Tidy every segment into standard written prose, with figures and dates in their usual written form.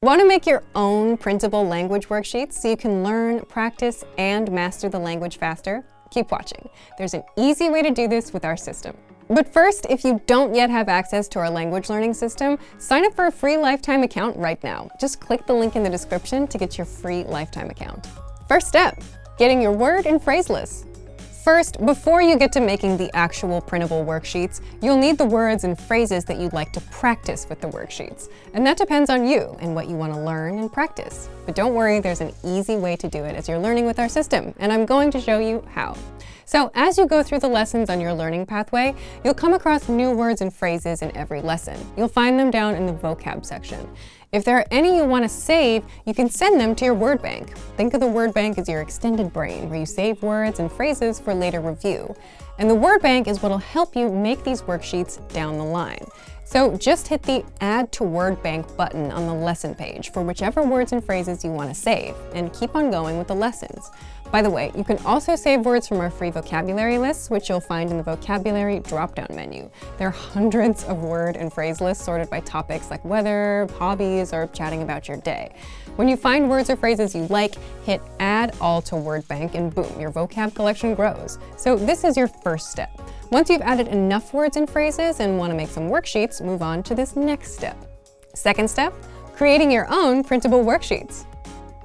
Want to make your own printable language worksheets so you can learn, practice, and master the language faster? Keep watching. There's an easy way to do this with our system. But first, if you don't yet have access to our language learning system, sign up for a free lifetime account right now. Just click the link in the description to get your free lifetime account. First step, getting your word and phrase lists. First, before you get to making the actual printable worksheets, you'll need the words and phrases that you'd like to practice with the worksheets. And that depends on you and what you want to learn and practice. But don't worry, there's an easy way to do it as you're learning with our system, and I'm going to show you how. So as you go through the lessons on your learning pathway, you'll come across new words and phrases in every lesson. You'll find them down in the vocab section. If there are any you want to save, you can send them to your word bank. Think of the word bank as your extended brain, where you save words and phrases for later review. And the word bank is what'll help you make these worksheets down the line. So just hit the Add to Word Bank button on the lesson page for whichever words and phrases you want to save, and keep on going with the lessons. By the way, you can also save words from our free vocabulary lists, which you'll find in the vocabulary drop-down menu. There are hundreds of word and phrase lists sorted by topics like weather, hobbies, or chatting about your day. When you find words or phrases you like, hit Add All to Word Bank, and boom, your vocab collection grows. So this is your first step. Once you've added enough words and phrases and want to make some worksheets, move on to this next step. Second step, creating your own printable worksheets.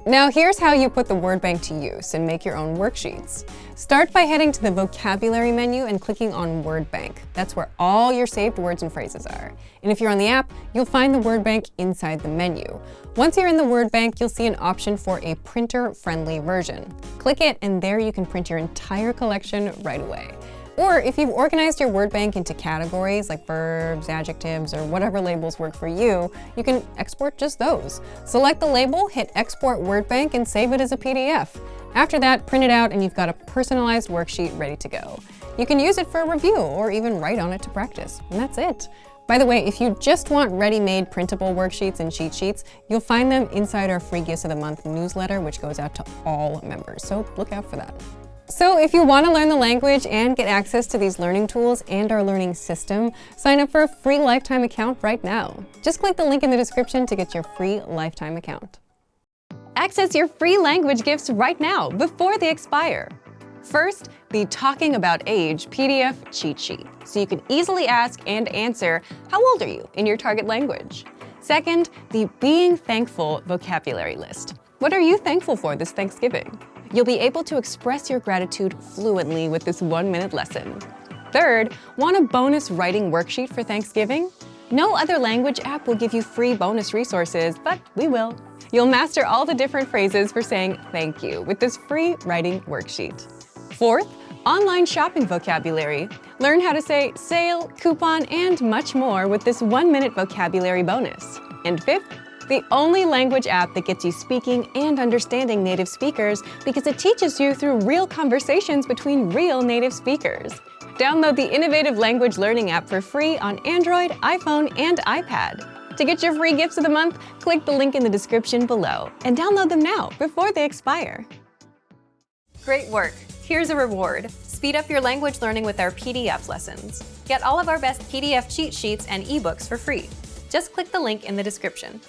Now here's how you put the word bank to use and make your own worksheets. Start by heading to the vocabulary menu and clicking on word bank. That's where all your saved words and phrases are. And if you're on the app, you'll find the word bank inside the menu. Once you're in the word bank, you'll see an option for a printer-friendly version. Click it, and there you can print your entire collection right away. Or if you've organized your word bank into categories like verbs, adjectives, or whatever labels work for you, you can export just those. Select the label, hit Export Word Bank, and save it as a PDF. After that, print it out and you've got a personalized worksheet ready to go. You can use it for a review or even write on it to practice, and that's it. By the way, if you just want ready-made printable worksheets and cheat sheets, you'll find them inside our free Gifts of the Month newsletter, which goes out to all members, so look out for that. So if you want to learn the language and get access to these learning tools and our learning system, sign up for a free lifetime account right now. Just click the link in the description to get your free lifetime account. Access your free language gifts right now before they expire. First, the Talking About Age PDF cheat sheet, so you can easily ask and answer, how old are you in your target language? Second, the Being Thankful vocabulary list. What are you thankful for this Thanksgiving? You'll be able to express your gratitude fluently with this 1-minute lesson. Third, want a bonus writing worksheet for Thanksgiving? No other language app will give you free bonus resources, but we will. You'll master all the different phrases for saying thank you with this free writing worksheet. Fourth, online shopping vocabulary. Learn how to say sale, coupon, and much more with this 1-minute vocabulary bonus. And fifth, the only language app that gets you speaking and understanding native speakers because it teaches you through real conversations between real native speakers. Download the innovative language learning app for free on Android, iPhone, and iPad. To get your free gifts of the month, click the link in the description below and download them now before they expire. Great work! Here's a reward. Speed up your language learning with our PDF lessons. Get all of our best PDF cheat sheets and ebooks for free. Just click the link in the description.